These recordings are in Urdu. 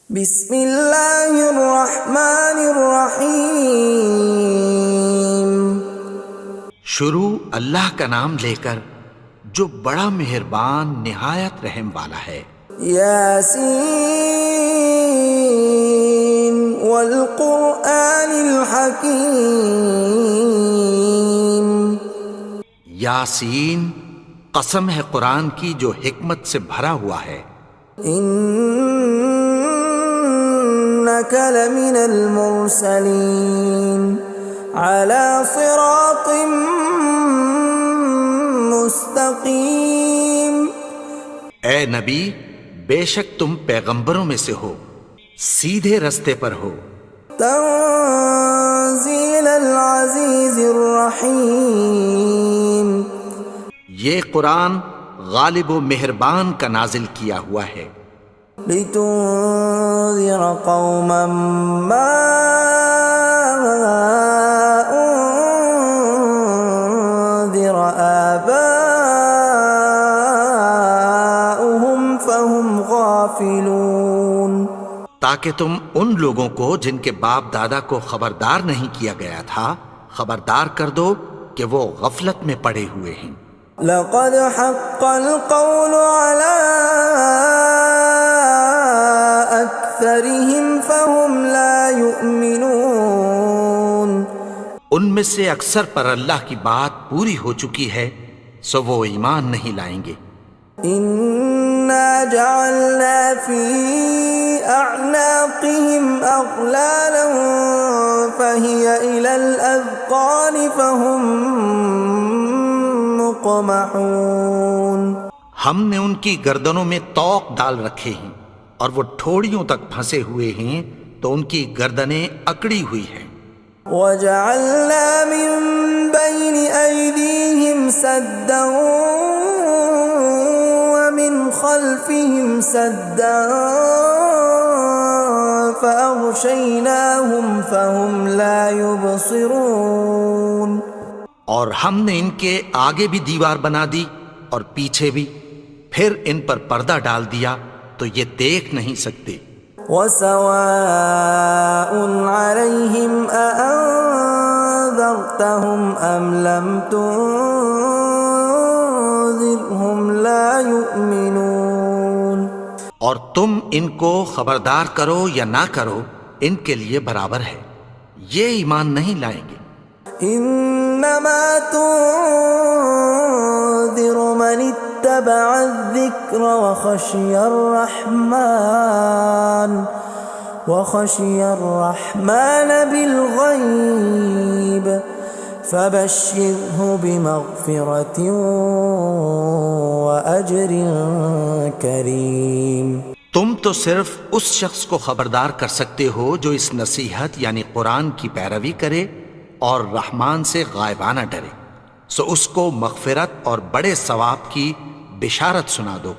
بسم اللہ الرحمن الرحیم۔ شروع اللہ کا نام لے کر جو بڑا مہربان نہایت رحم والا ہے۔ یاسین والقرآن الحکیم۔ یاسین، قسم ہے قرآن کی جو حکمت سے بھرا ہوا ہے۔ انک لمن المرسلین علی صراط مستقیم۔ اے نبی، بے شک تم پیغمبروں میں سے ہو، سیدھے رستے پر ہو۔ تنزیل العزیز الرحیم۔ یہ قرآن غالب و مہربان کا نازل کیا ہوا ہے۔ لتنذر قوما ما انذر آباؤهم فهم غافلون۔ تاکہ تم ان لوگوں کو جن کے باپ دادا کو خبردار نہیں کیا گیا تھا خبردار کر دو کہ وہ غفلت میں پڑے ہوئے ہیں۔ لقد حق القول على أكثرهم فهم لا يؤمنون۔ ان میں سے اکثر پر اللہ کی بات پوری ہو چکی ہے سو وہ ایمان نہیں لائیں گے۔ إنا جعلنا في أعناقهم أغلالا فهي إلى الأذقان فهم مقمحون۔ ہم نے ان کی گردنوں میں طوق ڈال رکھے ہیں اور وہ ٹھوڑیوں تک پھنسے ہوئے ہیں تو ان کی گردنیں اکڑی ہوئی ہیں۔ وَجَعَلْنَا مِن بَيْنِ أَيْدِيهِمْ سَدًّا وَمِنْ خَلْفِهِمْ سَدًّا فَأَغْشَيْنَاهُمْ فَهُمْ لَا يُبْصِرُونَ۔ اور ہم نے ان کے آگے بھی دیوار بنا دی اور پیچھے بھی، پھر ان پر پردہ ڈال دیا تو یہ دیکھ نہیں سکتے۔ وَسَوَاءٌ عَلَيْهِمْ أَأَنذَرْتَهُمْ أَمْ لَمْ تُنذِرْهُمْ لَا يُؤْمِنُونَ۔ اور تم ان کو خبردار کرو یا نہ کرو ان کے لیے برابر ہے، یہ ایمان نہیں لائیں گے۔ انما تنذر من اتبع الذکر وخشی الرحمن بالغیب فبشرہ بمغفرۃ واجر کریم۔ تم تو صرف اس شخص کو خبردار کر سکتے ہو جو اس نصیحت یعنی قرآن کی پیروی کرے اور رحمان سے غائبانہ ڈرے، سو اس کو مغفرت اور بڑے ثواب کی بشارت سنا دو۔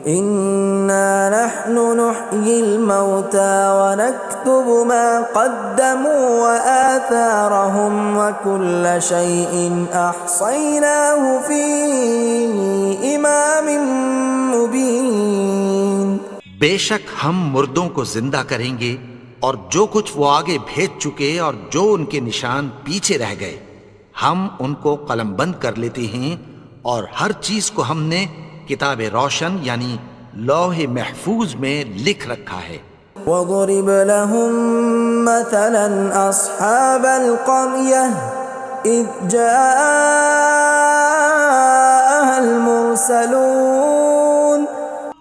اِنَّا نَحْنُ نُحْيِي الْمَوْتَى وَنَكْتُبُ مَا قَدَّمُوا وَآثَارَهُمْ وَكُلَّ شَيْءٍ أَحْصَيْنَاهُ فِي إِمَامٍ مُبِينٍ۔ بے شک ہم مردوں کو زندہ کریں گے اور جو کچھ وہ آگے بھیج چکے اور جو ان کے نشان پیچھے رہ گئے ہم ان کو قلم بند کر لیتے ہیں، اور ہر چیز کو ہم نے کتاب روشن یعنی لوح محفوظ میں لکھ رکھا ہے۔ وَضُرِبَ لَهُم مَّثَلًا أَصْحَابَ الْقَرْيَةِ إِذْ جَاءَهَا الْمُرْسَلُونَ۔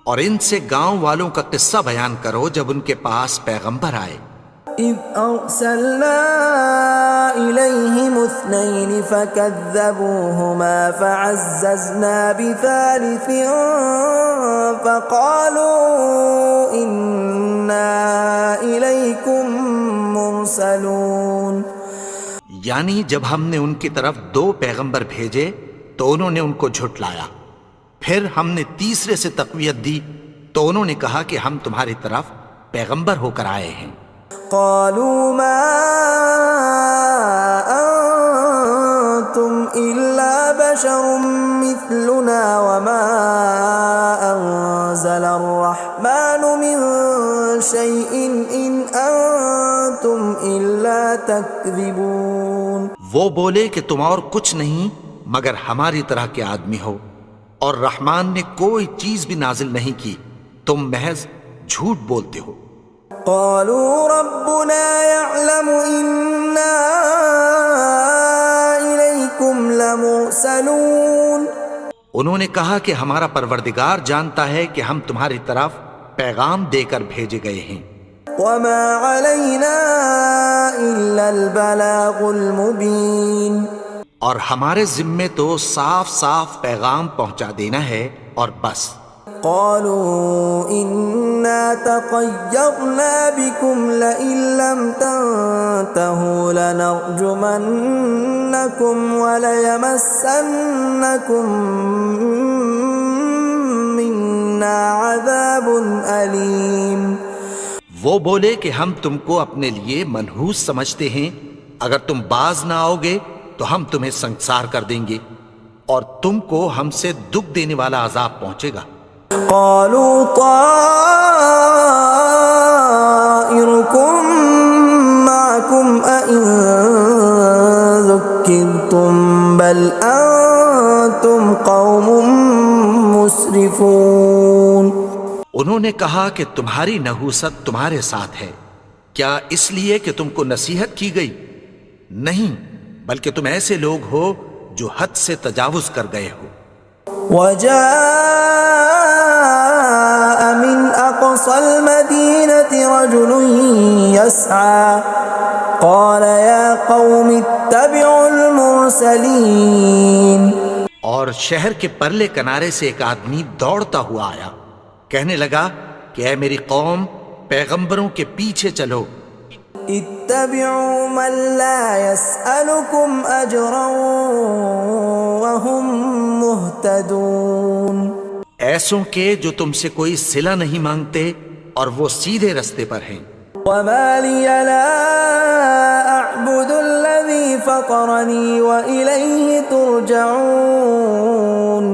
اور ان سے گاؤں والوں کا قصہ بیان کرو جب ان کے پاس پیغمبر آئے۔ إِذْ أَرْسَلْنَا إِلَيْهِمُ اثْنَيْنِ فَكَذَّبُوهُمَا فَعَزَّزْنَا بِثَالِثٍ فَقَالُوا إِنَّا إِلَيْكُمْ مُرْسَلُونَ۔ یعنی جب ہم نے ان کی طرف 2 پیغمبر بھیجے تو انہوں نے ان کو جھٹلایا، پھر ہم نے تیسرے سے تقویت دی تو انہوں نے کہا کہ ہم تمہاری طرف پیغمبر ہو کر آئے ہیں۔ قالوا ما انتم الا بشر مثلنا وما انزل الرحمن من شيء إن أنتم إلا تكذبون. وہ بولے کہ تم اور کچھ نہیں مگر ہماری طرح کے آدمی ہو، اور رحمان نے کوئی چیز بھی نازل نہیں کی، تم محض جھوٹ بولتے ہو. قالوا ربنا يعلم إنا إليكم لمرسلون. انہوں نے کہا کہ ہمارا پروردگار جانتا ہے کہ ہم تمہاری طرف پیغام دے کر بھیجے گئے ہیں. وما علينا إلا البلاغ المبين. اور ہمارے ذمے تو صاف صاف پیغام پہنچا دینا ہے اور بس. قالوا إنا تطيرنا بكم لئن لم تنتهوا لنرجمنكم وليمسنكم منا عذاب أليم. وہ بولے کہ ہم تم کو اپنے لیے منحوس سمجھتے ہیں، اگر تم باز نہ آؤ گے تو ہم تمہیں سنسار کر دیں گے اور تم کو ہم سے دکھ دینے والا عذاب پہنچے گا. قالوا طائركم معكم أئن ذكرتم بل أنتم قوم مسرفون. انہوں نے کہا کہ تمہاری نحوست تمہارے ساتھ ہے، کیا اس لیے کہ تم کو نصیحت کی گئی؟ نہیں، بلکہ تم ایسے لوگ ہو جو حد سے تجاوز کر گئے ہو. وجاء من أقصى المدينة رجل يسعى قال يا قوم اتبعوا المرسلين. اور شہر کے پرلے کنارے سے ایک آدمی دوڑتا ہوا آیا، کہنے لگا کہ اے میری قوم، پیغمبروں کے پیچھے چلو. اتبعوا من لا يسألكم أجرا وهم مهتدون. ایسوں کے جو تم سے کوئی صلہ نہیں مانگتے اور وہ سیدھے رستے پر ہیں. وما لي لا أعبد الذي فطرني وإليه ترجعون.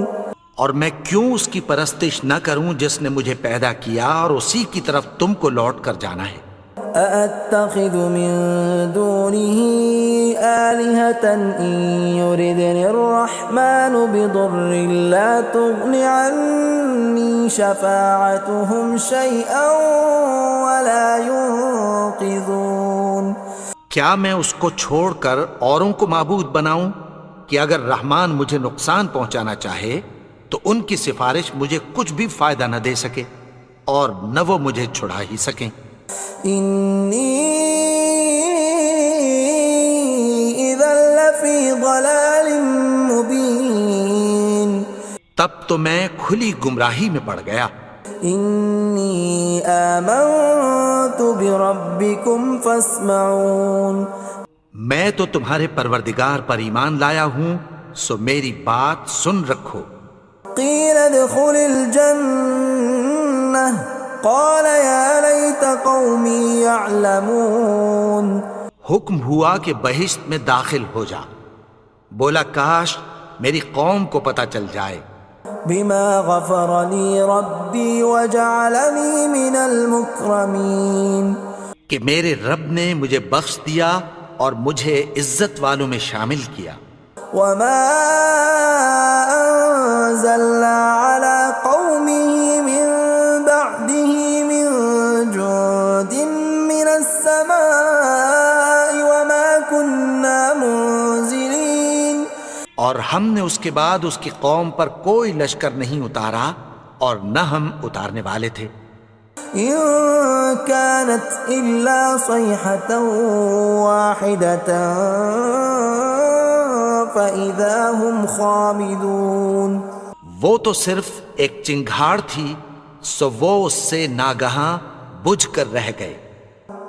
اور میں کیوں اس کی پرستش نہ کروں جس نے مجھے پیدا کیا اور اسی کی طرف تم کو لوٹ کر جانا ہے. أأتخذ من دونه آلهة إن يردني الرحمن بضر لا تغن عني شفاعتهم شيئا ولا ينقذون. کیا میں اس کو چھوڑ کر اوروں کو معبود بناؤں کہ اگر رحمان مجھے نقصان پہنچانا چاہے تو ان کی سفارش مجھے کچھ بھی فائدہ نہ دے سکے اور نہ وہ مجھے چھڑا ہی سکیں. إني إذا لفي ضلال مبين. تب تو میں کھلی گمراہی میں پڑ گیا. إني آمنت بربكم فاسمعون. میں تو تمہارے پروردگار پر ایمان لایا ہوں، سو میری بات سن رکھو. قيل ادخل الجنة قال يا ليت قومي يعلمون. حکم ہوا کہ بہشت میں داخل ہو جا. بولا کاش میری قوم کو پتہ چل جائے. بما غفر لي ربي وجعلني من المكرمين. کہ میرے رب نے مجھے بخش دیا اور مجھے عزت والوں میں شامل کیا. وما أنزلنا على قومه من بعده من جند من السماء وما كنا منزلين. اور ہم نے اس کے بعد اس کی قوم پر کوئی لشکر نہیں اتارا اور نہ ہم اتارنے والے تھے. إن كانت إلا صيحة واحدة فإذا هم خامدون. وہ تو صرف ایک چنگھاڑ تھی، سو وہ اس سے ناگہاں بجھ کر رہ گئے.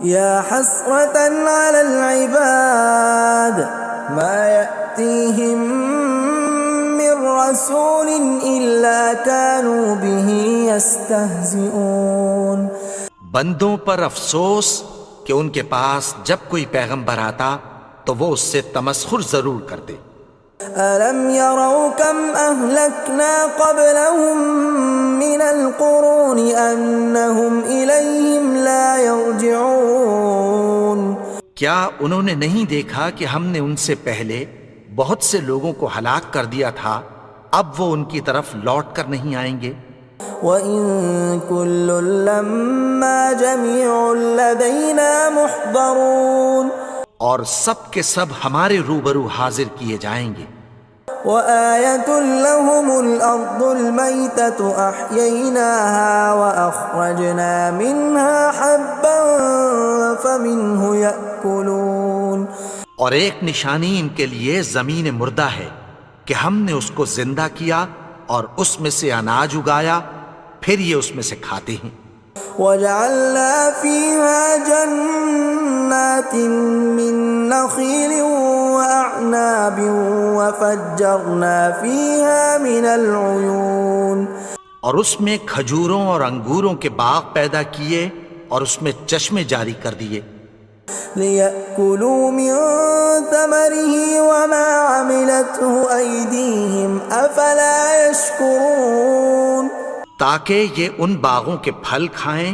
يا حسرة على العباد ما يأتيهم من رسول إلا كانوا به يستهزئون. بندوں پر افسوس کہ ان کے پاس جب کوئی پیغمبر آتا تو وہ اس سے تمسخر ضرور کرتے. أَلَمْ يَرَوْا كَمْ أَهْلَكْنَا قَبْلَهُمْ مِنَ الْقُرُونِ أَنَّهُمْ إِلَيْهِمْ لَا يَرْجِعُونَ کیا انہوں نے نہیں دیکھا کہ ہم نے ان سے پہلے بہت سے لوگوں کو ہلاک کر دیا تھا، اب وہ ان کی طرف لوٹ کر نہیں آئیں گے؟ وَإِن كُلٌّ لَّمَّا جَمِيعٌ لَّدَيْنَا مُحْضَرُونَ اور سب کے سب ہمارے روبرو حاضر کیے جائیں گے۔ وَآيَةٌ لَّهُمُ الْأَرْضُ الْمَيْتَةُ أَحْيَيْنَاهَا وَأَخْرَجْنَا مِنْهَا حَبًّا فَمِنْهُ يَأْكُلُونَ اور ایک نشانی ان کے لیے زمین مردہ ہے کہ ہم نے اس کو زندہ کیا اور اس میں سے اناج اگایا، پھر یہ اس میں سے کھاتے ہیں۔ وَجَعَلْنَا فِيهَا جَنَّاتٍ مِّن نَّخِيلٍ وَأَعْنَابٍ وَفَجَّرْنَا فِيهَا مِنَ الْعُيُونِ اور اس میں کھجوروں اور انگوروں کے باغ پیدا کیے اور اس میں چشمے جاری کر دیے، لِيَأْكُلُوا مِن ثَمَرِهِ وَمَا عَمِلَتْهُ أَيْدِيهِمْ أَفَلَا يَشْكُرُونَ تاکہ یہ ان باغوں کے پھل کھائیں،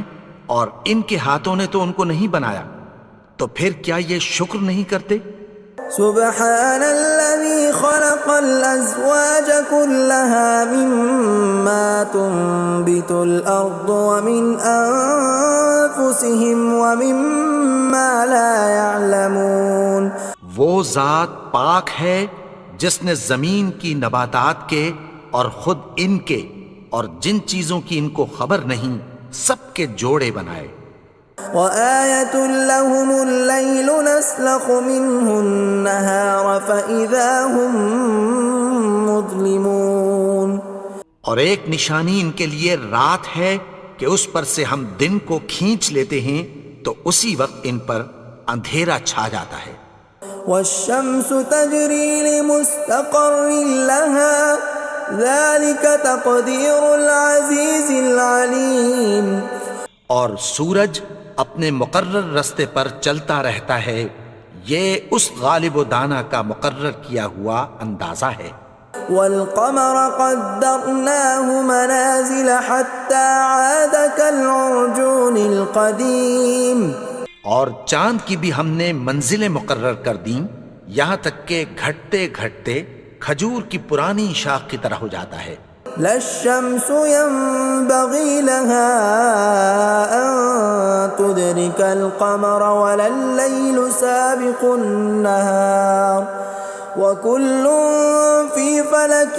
اور ان کے ہاتھوں نے تو ان کو نہیں بنایا، تو پھر کیا یہ شکر نہیں کرتے؟ سبحان الذي خلق الأزواج كلها مما تنبت الأرض ومن أنفسهم ومما لا يعلمون وہ ذات پاک ہے جس نے زمین کی نباتات کے اور خود ان کے اور جن چیزوں کی ان کو خبر نہیں سب کے جوڑے بنائے۔ وَآيَةٌ لَّهُمُ اللَّيْلُ نَسْلَخُ مِنْهُ النَّهَارَ فَإِذَا هُمْ مُظْلِمُونَ اور ایک نشانی ان کے لیے رات ہے کہ اس پر سے ہم دن کو کھینچ لیتے ہیں تو اسی وقت ان پر اندھیرا چھا جاتا ہے۔ وَالشَّمْسُ تَجْرِي لِمُسْتَقَرٍّ لَّهَا ذَلِكَ تَقْدِيرُ الْعَزِيزِ الْعَلِيمِ اور سورج اپنے مقرر رستے پر چلتا رہتا ہے، یہ اس غالب و دانا کا مقرر کیا ہوا اندازہ ہے۔ وَالْقَمَرَ قَدَّرْنَاهُ مَنَازِلَ حَتَّى عَادَ كَالْعُرْجُونِ الْقَدِيمِ اور چاند کی بھی ہم نے منزلیں مقرر کر دیں، یہاں تک کہ گھٹتے گھٹتے کھجور کی پرانی شاخ کی طرح ہو جاتا ہے۔ لا الشمس ينبغي لها أن تدرك القمر ولا الليل سابق النهار وكل في فلك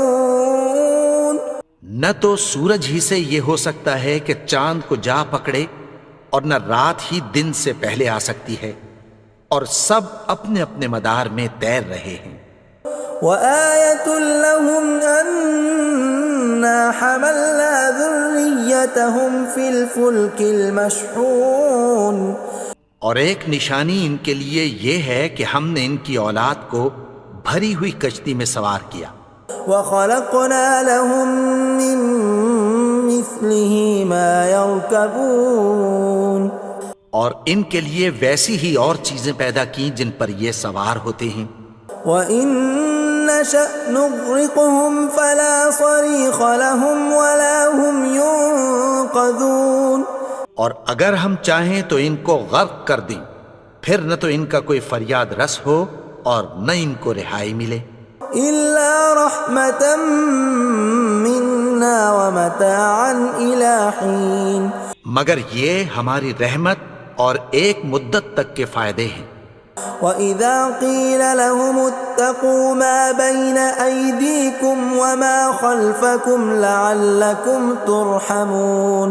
يسبحون نہ تو سورج ہی سے یہ ہو سکتا ہے کہ چاند کو جا پکڑے، اور نہ رات ہی دن سے پہلے آ سکتی ہے، اور سب اپنے اپنے مدار میں تیر رہے ہیں۔ وَآيَةٌ لَّهُمْ أَنَّا حَمَلْنَا ذُرِّيَّتَهُمْ فِي الْفُلْكِ الْمَشْحُونِ اور ایک نشانی ان کے لیے یہ ہے کہ ہم نے ان کی اولاد کو بھری ہوئی کشتی میں سوار کیا۔ وَخَلَقْنَا لَهُم مِّن مِّثْلِهِ مَا يَرْكَبُونَ اور ان کے لیے ویسی ہی اور چیزیں پیدا کی جن پر یہ سوار ہوتے ہیں۔ وَإِن نَّشَأْ نُغْرِقْهُمْ فَلَا صَرِيخَ لَهُمْ وَلَا هُمْ يُنقَذُونَ اور اگر ہم چاہیں تو ان کو غرق کر دیں، پھر نہ تو ان کا کوئی فریاد رس ہو اور نہ ان کو رہائی ملے۔ إِلَّا رَحْمَةً مِّنَّا وَمَتَاعًا إِلَىٰ حِينٍ مگر یہ ہماری رحمت اور ایک مدت تک کے فائدے ہیں۔ وَإِذَا قِيلَ لَهُمُ اتَّقُوا مَا بَيْنَ أَيْدِيكُمْ وَمَا خَلْفَكُمْ لَعَلَّكُمْ تُرْحَمُونَ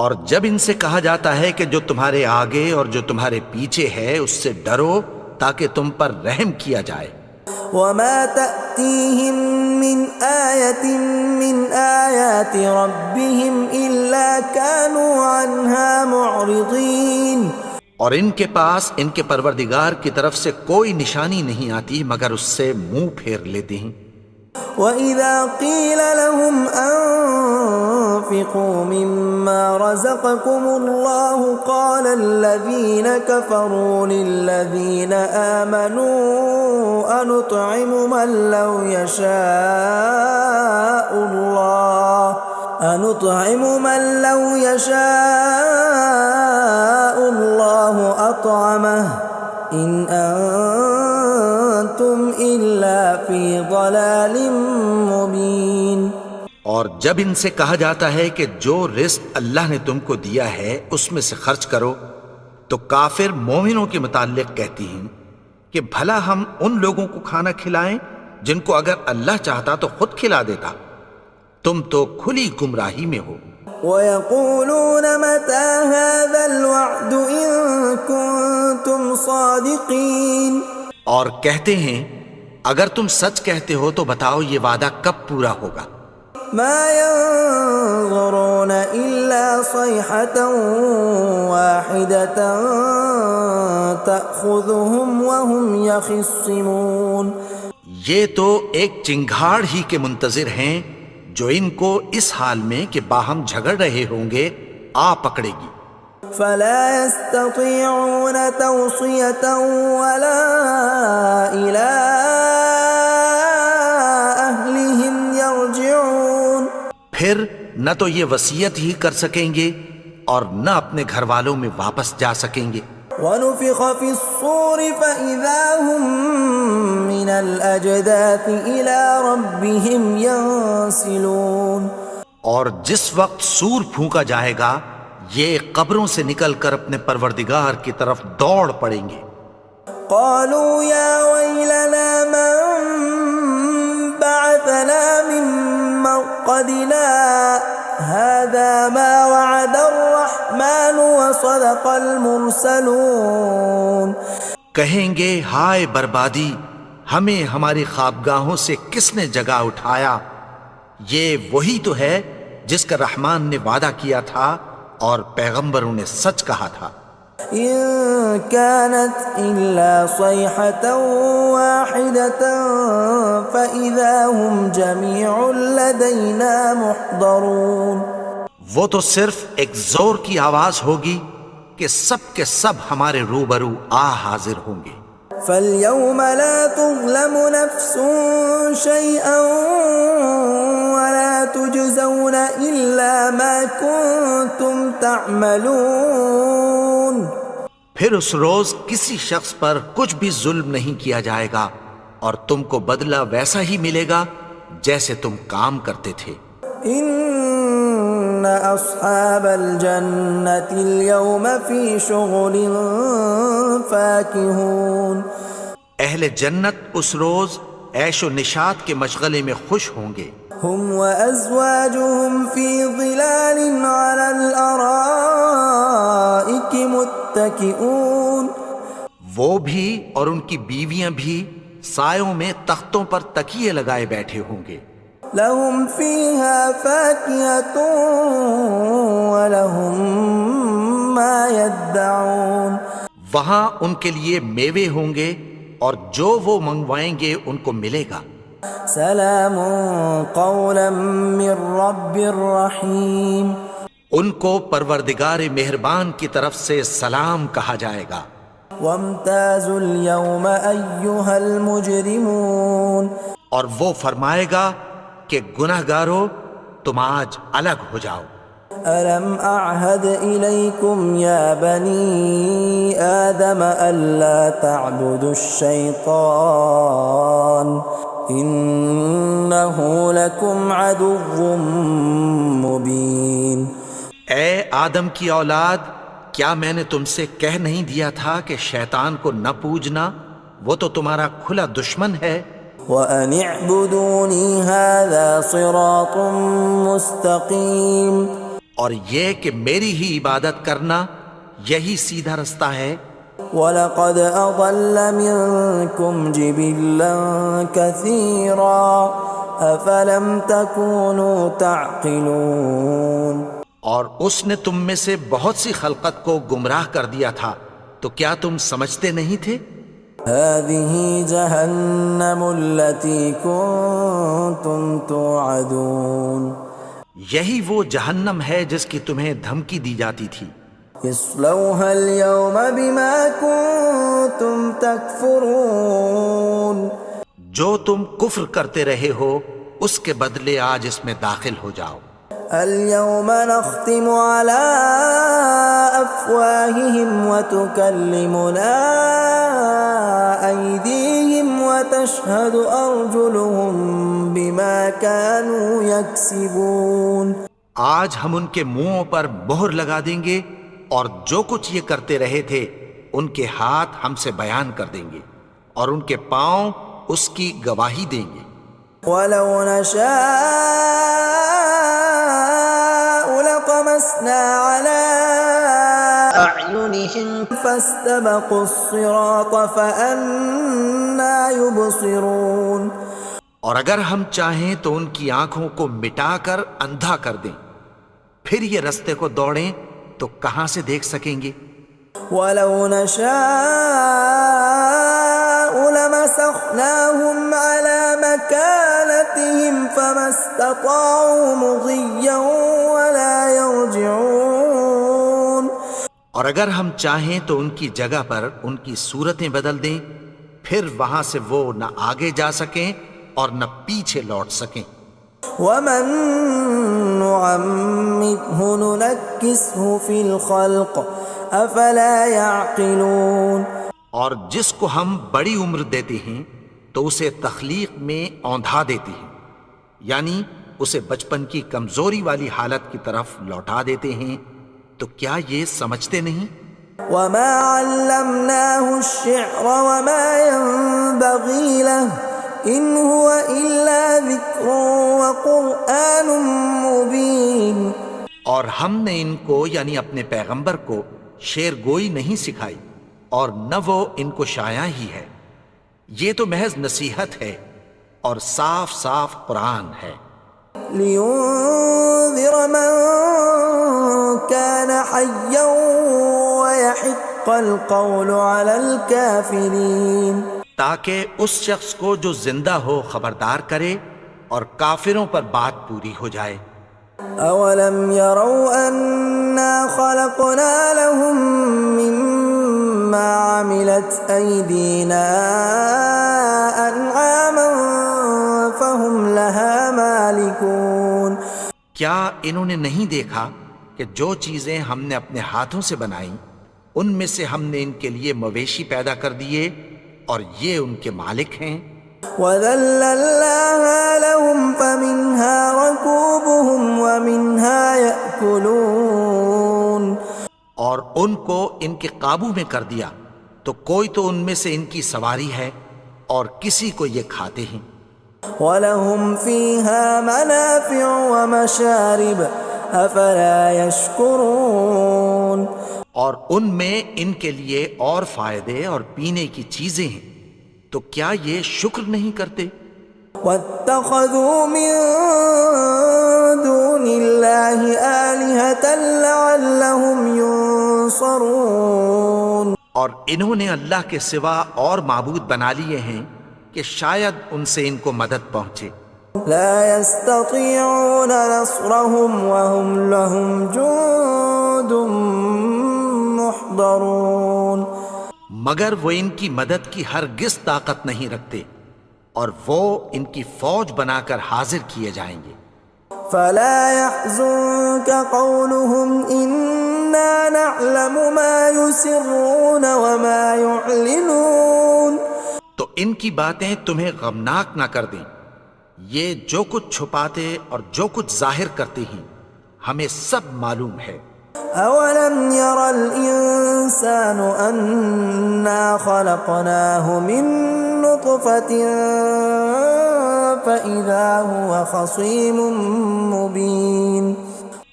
اور جب ان سے کہا جاتا ہے کہ جو تمہارے آگے اور جو تمہارے پیچھے ہے اس سے ڈرو تاکہ تم پر رحم کیا جائے۔ وَمَا تَأْتِيهِم مِّنْ آيَةٍ مِّنْ آيَاتِ رَبِّهِمْ إِلَّا كَانُوا عَنْهَا مُعْرِضِينَ اور ان کے پاس ان کے پروردگار کی طرف سے کوئی نشانی نہیں آتی مگر اس سے منہ پھیر لیتے ہیں۔ وَإِذَا قِيلَ لَهُمْ أَنفِقُوا مِمَّا رَزَقَكُمُ اللَّهُ قَالَ الَّذِينَ كَفَرُوا لِلَّذِينَ آمَنُوا أَنُطْعِمُ مَن لَّوْ يَشَاءُ اللَّهُ أَطْعَمَهُ إِنْ أَنْتُمْ إِلَّا فِي ضَلَالٍ مُبِينٍ۔ اور جب ان سے کہا جاتا ہے کہ جو رزق اللہ نے تم کو دیا ہے اس میں سے خرچ کرو، تو کافر مومنوں کے متعلق کہتی ہیں کہ بھلا ہم ان لوگوں کو کھانا کھلائیں جن کو اگر اللہ چاہتا تو خود کھلا دیتا، تم تو کھلی گمراہی میں ہو۔ وَيَقُولُونَ مَتَى هَذَا الْوَعْدُ إِن كُنتُمْ صَادِقِينَ، اور کہتے ہیں اگر تم سچ کہتے ہو تو بتاؤ یہ وعدہ کب پورا ہوگا۔ مَا يَنظُرُونَ إِلَّا صَيْحَةً وَاحِدَةً تَأْخُذُهُمْ وَهُمْ يَخِصِّمُونَ، یہ تو ایک چنگھاڑ ہی کے منتظر ہیں جو ان کو اس حال میں کہ باہم جھگڑ رہے ہوں گے آ پکڑے گی۔ فَلَا يَسْتَطِيعُونَ تَوْصِيَةً وَلَا إِلَىٰ أَهْلِهِمْ يَرْجِعُونَ، پھر نہ تو یہ وصیت ہی کر سکیں گے اور نہ اپنے گھر والوں میں واپس جا سکیں گے۔ وَنُفِخَ فِي الصُّورِ فَإِذَا هُم مِّنَ الْأَجْدَاثِ إِلَىٰ رَبِّهِمْ يَنسِلُونَ، اور جس وقت سور پھونکا جائے گا یہ قبروں سے نکل کر اپنے پروردگار کی طرف دوڑ پڑیں گے۔ قَالُوا يَا وَيْلَنَا مَن بَعَثَنَا مِن مَّرْقَدِنَا هَٰذَا مَا وَعَدَ الرَّحْمَٰنُ وَصَدَقَ الْمُرْسَلُونَ، کہیں گے ہائے بربادی، ہمیں ہماری خوابگاہوں سے کس نے جگا اٹھایا، یہ وہی تو ہے جس کا رحمان نے وعدہ کیا تھا اور پیغمبروں نے سچ کہا تھا۔ إِن كَانَتْ إِلَّا صَيْحَةً وَاحِدَةً فَإِذَا هُمْ جَمِيعٌ لَدَيْنَا مُحْضَرُونَ، وہ تو صرف ایک زور کی آواز ہوگی کہ سب کے سب ہمارے روبرو آ حاضر ہوں گے۔ فَالْيَوْمَ لَا تُظْلَمُ نَفْسٌ شَيْئًا وَلَا تُجْزَوْنَ إِلَّا مَا كُنتُمْ تَعْمَلُونَ، پھر اس روز کسی شخص پر کچھ بھی ظلم نہیں کیا جائے گا اور تم کو بدلہ ویسا ہی ملے گا جیسے تم کام کرتے تھے۔ إِنَّ أَصْحَابَ الْجَنَّةِ الْيَوْمَ فِي شُغُلٍ فَاكِهُونَ، اہل جنت اس روز عیش و نشاط کے مشغلے میں خوش ہوں گے۔ هُمْ وَأَزْوَاجُهُمْ فِي ظِلَالٍ عَلَى الْأَرَائِكِ مُتَّكِئُونَ، وہ بھی اور ان کی بیویاں بھی سایوں میں تختوں پر تکیے لگائے بیٹھے ہوں گے۔ لَهُمْ فِيهَا فَاكِهَةٌ وَلَهُمْ مَا يَدَّعُونَ، وہاں ان کے لیے میوے ہوں گے اور جو وہ منگوائیں گے ان کو ملے گا۔ سلام قولا من رب رحیم، ان کو پروردگار مہربان کی طرف سے سلام کہا جائے گا۔ وامتازوا اليوم ایھا المجرمون، اور وہ فرمائے گا کہ گنہگارو تم آج الگ ہو جاؤ۔ ألم أعهد إليكم يا بني آدم ألا تعبدوا الشيطان إنه لكم عدو مبين۔ اے آدم کی اولاد، کیا میں نے تم سے کہہ نہیں دیا تھا کہ شیطان کو نہ پوجنا، وہ تو تمہارا کھلا دشمن ہے۔ وَأَنِ اعْبُدُونِي هَذَا صِرَاطٌ مُسْتَقِيمٌ، اور یہ کہ میری ہی عبادت کرنا یہی سیدھا رستہ ہے۔ وَلَقَدْ أَضَلَّ مِنكُمْ جِبِلًّا كَثِيرًا أَفَلَمْ تَكُونُوا تَعْقِلُونَ، اور اس نے تم میں سے بہت سی خلقت کو گمراہ کر دیا تھا، تو کیا تم سمجھتے نہیں تھے؟ هذه جهنم التي كنتم توعدون یہی وہ جہنم ہے جس کی تمہیں دھمکی دی جاتی تھی. اصلوها اليوم بما كنتم تكفرون جو تم کفر کرتے رہے ہو اس کے بدلے آج اس میں داخل ہو جاؤ. اليوم نختم على أفواههم وتكلمنا أيديهم وتشهد أرجلهم بما كانوا يكسبون. آج ہم ان کے منہوں پر مہر لگا دیں گے اور جو کچھ یہ کرتے رہے تھے ان کے ہاتھ ہم سے بیان کر دیں گے اور ان کے پاؤں اس کی گواہی دیں گے. ولو نشاء لطمسنا على أعينهم فاستبقوا الصراط فأنى يبصرون. اور اگر ہم چاہیں تو ان کی آنکھوں کو مٹا کر اندھا کر دیں، پھر یہ رستے کو دوڑیں تو کہاں سے دیکھ سکیں گے. ولو نشاء لمسخناهم على مكانتهم فما استطاعوا مضيا ولا يرجعون. اور اگر ہم چاہیں تو ان کی جگہ پر ان کی صورتیں بدل دیں، پھر وہاں سے وہ نہ آگے جا سکیں اور نہ پیچھے لوٹ سکیں. ومن نعمره ننكسه في الخلق افلا يعقلون. اور جس کو ہم بڑی عمر دیتے ہیں تو اسے تخلیق میں اوندھا دیتے ہیں، یعنی اسے بچپن کی کمزوری والی حالت کی طرف لوٹا دیتے ہیں. تو کیا یہ سمجھتے نہیں؟ وما علمناه الشعر وما ينبغي له ان هو الا ذکر وقرآن مبین. اور ہم نے ان کو یعنی اپنے پیغمبر کو شعر گوئی نہیں سکھائی اور نہ وہ ان کو شایع ہی ہے، یہ تو محض نصیحت ہے اور صاف صاف قرآن ہے. لينذر من كان حيا ويحق القول على الكافرين. تاکہ اس شخص کو جو زندہ ہو خبردار کرے اور کافروں پر بات پوری ہو جائے. اولم يروا انا خلقنا لهم مما عملت ايدينا انعاما فهم لها مالكون. کیا انہوں نے نہیں دیکھا کہ جو چیزیں ہم نے اپنے ہاتھوں سے بنائیں ان میں سے ہم نے ان کے لیے مویشی پیدا کر دیے اور یہ ان کے مالک ہیں. وَذَلَّلْنَاهَا لَهُمْ فَمِنْهَا رَكُوبُهُمْ وَمِنْهَا يَأْكُلُونَ. اور ان کو ان کے قابو میں کر دیا تو کوئی تو ان میں سے ان کی سواری ہے اور کسی کو یہ کھاتے ہیں. وَلَهُمْ فِيهَا مَنَافِعُ وَمَشَارِبُ أَفَلَا يَشْكُرُونَ. اور ان میں ان کے لیے اور فائدے اور پینے کی چیزیں ہیں، تو کیا یہ شکر نہیں کرتے؟ وَاتَّخَذُوا مِن دُونِ اللَّهِ آلِهَةً لَعَلَّهُمْ يُنصَرُونَ. اور انہوں نے اللہ کے سوا اور معبود بنا لیے ہیں کہ شاید ان سے ان کو مدد پہنچے. لا يستطيعون نصرهم وهم لهم جند محضرون. مگر وہ ان کی مدد کی ہرگز طاقت نہیں رکھتے اور وہ ان کی فوج بنا کر حاضر کیے جائیں گے. فلا يحزنك قولهم إنا نعلم ما يسرون وما يعلنون. تو ان کی باتیں تمہیں غمناک نہ کر دیں، یہ جو کچھ چھپاتے اور جو کچھ ظاہر کرتے ہیں ہمیں سب معلوم ہے. أولم ير الإنسان أنا خلقناه من نطفة فإذا هو خصيم مبين.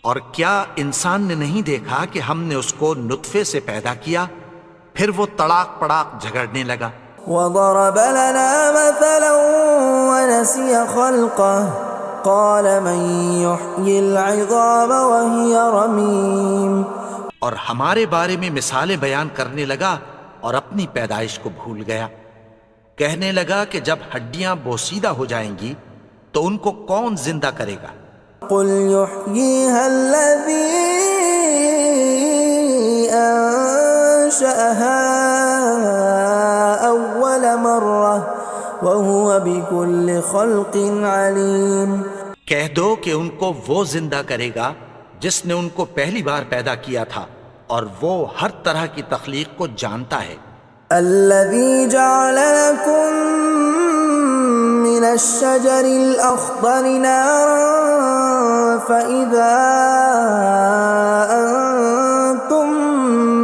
اور کیا انسان نے نہیں دیکھا کہ ہم نے اس کو نطفے سے پیدا کیا پھر وہ تڑاک پڑاک جھگڑنے لگا. وضرب لنا مثلا ونسي خلقه قال من يحيي العظام وهي رميم. اور ہمارے بارے میں مثالیں بیان کرنے لگا اور اپنی پیدائش کو بھول گیا. کہنے لگا کہ جب ہڈیاں بوسیدہ ہو جائیں گی تو ان کو کون زندہ کرے گا؟ قل يحييها الذي أنشأها أول مرة وهو بكل خلق عليم۔ کہہ دو کہ ان کو وہ زندہ کرے گا جس نے ان کو پہلی بار پیدا کیا تھا اور وہ ہر طرح کی تخلیق کو جانتا ہے۔ الذي جعل لكم من الشجر الأخضر نارا فإذا أنتم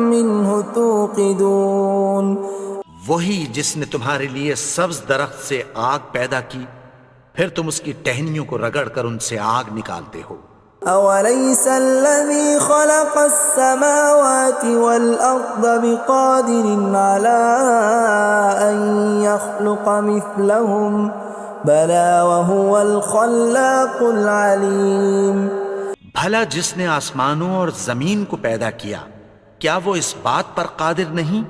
منه توقدون۔ وہی جس نے تمہارے لیے سبز درخت سے آگ پیدا کی، پھر تم اس کی ٹہنیوں کو رگڑ کر ان سے آگ نکالتے ہو۔ أوليس الذي خلق السماوات والأرض بقادر على أن يخلق مثلهم بلى وهو الخلاق العليم۔ بھلا جس نے آسمانوں اور زمین کو پیدا کیا، کیا وہ اس بات پر قادر نہیں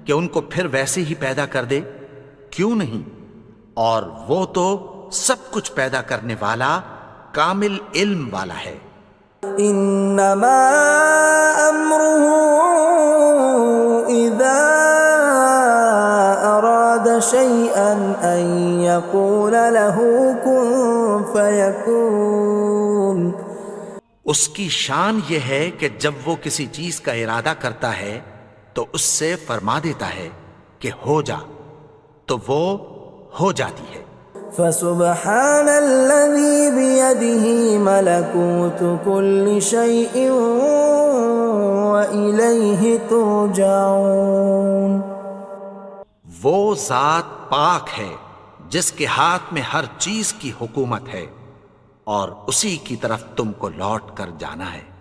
کہ ان کو پھر ویسے ہی پیدا کر دے؟ کیوں نہیں؟ اور وہ تو سب کچھ پیدا کرنے والا، کامل علم والا ہے۔ انما امره اذا اراد شيئا ان يقول له كن فيكون۔ اس کی شان یہ ہے کہ جب وہ کسی چیز کا ارادہ کرتا ہے تو اس سے فرما دیتا ہے کہ ہو جا، تو وہ ہو جاتی ہے۔ فسبحان الذي بيده ملكوت كل شيء وإليه ترجعون۔ وہ ذات پاک ہے جس کے ہاتھ میں ہر چیز کی حکومت ہے اور اسی کی طرف تم کو لوٹ کر جانا ہے۔